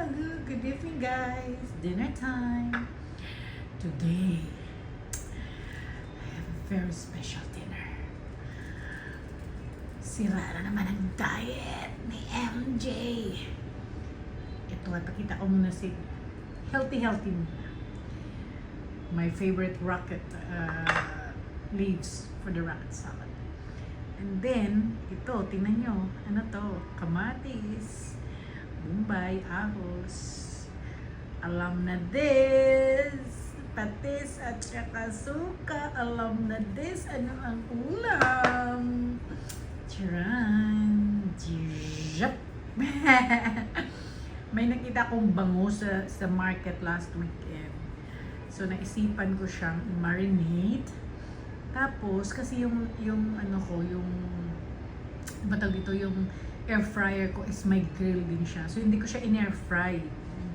Good evening, guys. Dinner time. Today, I have a very special dinner. Sira na naman ang diet ni MJ. Ito, pakita ko muna si healthy muna. My favorite rocket leaves for the rocket salad. And then, ito, tingnan nyo. Ano to? Kamatis, Bombay, ahos. Alam na this. Patis at saka suka. Alam na this. Ano ang ulam? Charan. Jap. May nakita kong bango sa market last weekend. So, naisipan ko siyang marinate. Tapos, kasi yung ano ko, yung batag dito, yung air fryer ko is may grill din siya. So, hindi ko siya in-air fry.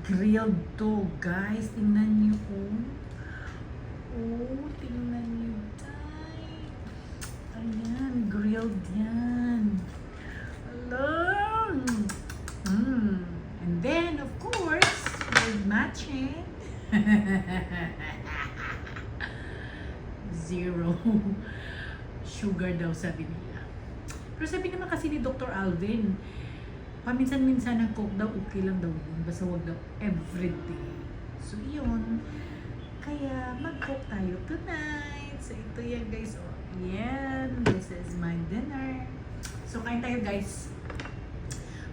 Grilled to, guys. Tingnan niyo po. Oh, tingnan niyo, guys. Ayan, grilled yan. Alam. And then, of course, with matching. Zero sugar daw, sabi nila. Pero sabi naman kasi ni Dr. Alvin, paminsan-minsan ng coke daw, okay lang daw yun. Basta wag daw everyday. So, yun. Kaya, mag-coke tayo tonight. So, ito yan, guys. Oh, yan. This is my dinner. So, kain tayo, guys.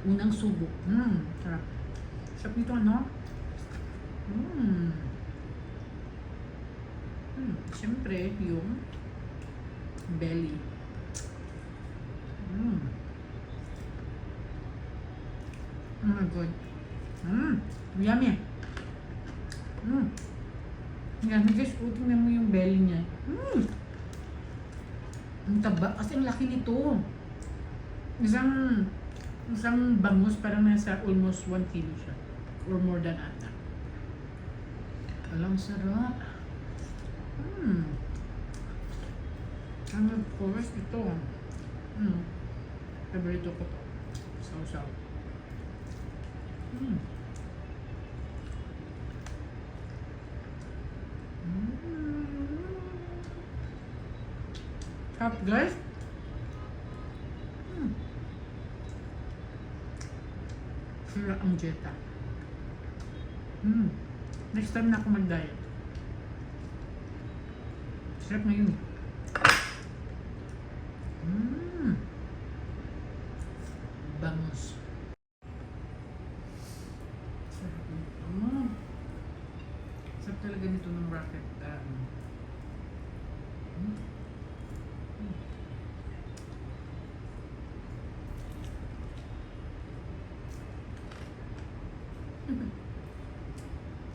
Unang subo. Sarap. Sarap nito, ano? Siyempre, yung belly. Oh my God. Yummy. Yummy, guys. Tingnan mo yung belly niya. Ang taba. Kasi ang laki nito. Isang bangus, parang nasa almost 1 kilo siya. Or more than ata. Alam, sarap. And of course, ito. Favorito ko to. Sausaw. Sarap, guys. Sira ang jeta. Next time na ako mag-diet. Sarap na yun. Bangus. Sarap nito. Sarap talaga nito ng rocket.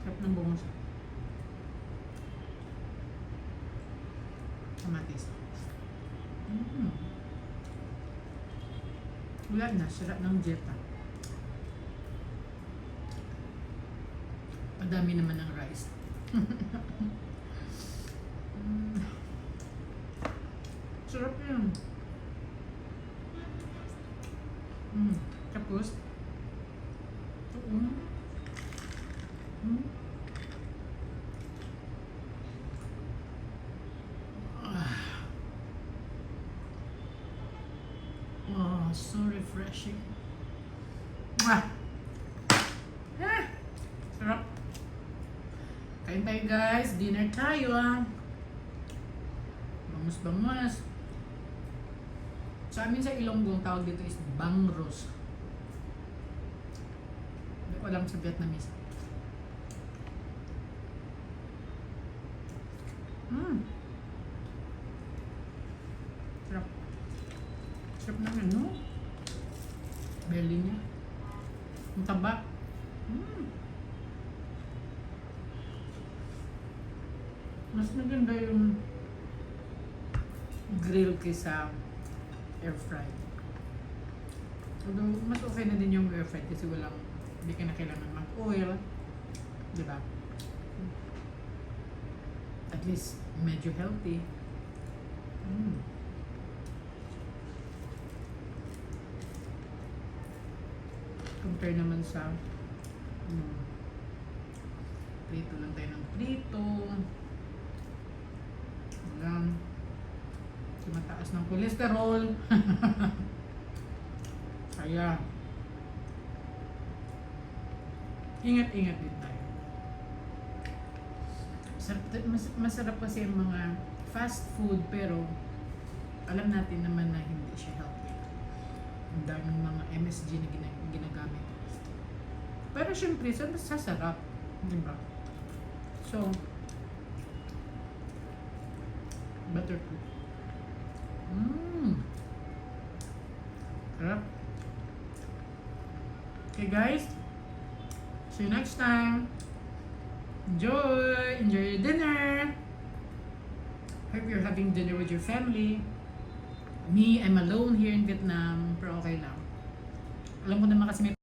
Sarap ng bangus. Kamatis. Wala na, sarap ng jeta. Madami naman ng rice. Sarap yun. Tapos, oh, so refreshing. Sarap. Kain tayo, guys. Dinner tayo, Bangus. Sa amin sa Ilonggo, ang tawag dito is bangros. Hindi ko alam sa Vietnamese. Sarap. Sarap naman, no? Belly niya. Ang taba. Mas maganda yung grill kaysa air fry. Although, mas okay na din yung air fry kasi hindi ka na kailangan mag-oil. Diba? At least, medyo healthy. Compare naman sa Hmm. Prito lang tayo ng prito. Ayan. Mataas ng kolesterol. Kaya, ingat-ingat din tayo. Masarap kasi yung mga fast food, pero alam natin naman na hindi siya healthy. Ang daming mga MSG na ginagamit. Pero syempre, sasarap. Diba? So, buttercream. Sarap. Okay guys, see you next time. Enjoy your dinner. Hope you're having dinner with your family. Me, I'm alone here in Vietnam, pero okay lang. Alam ko naman kasi may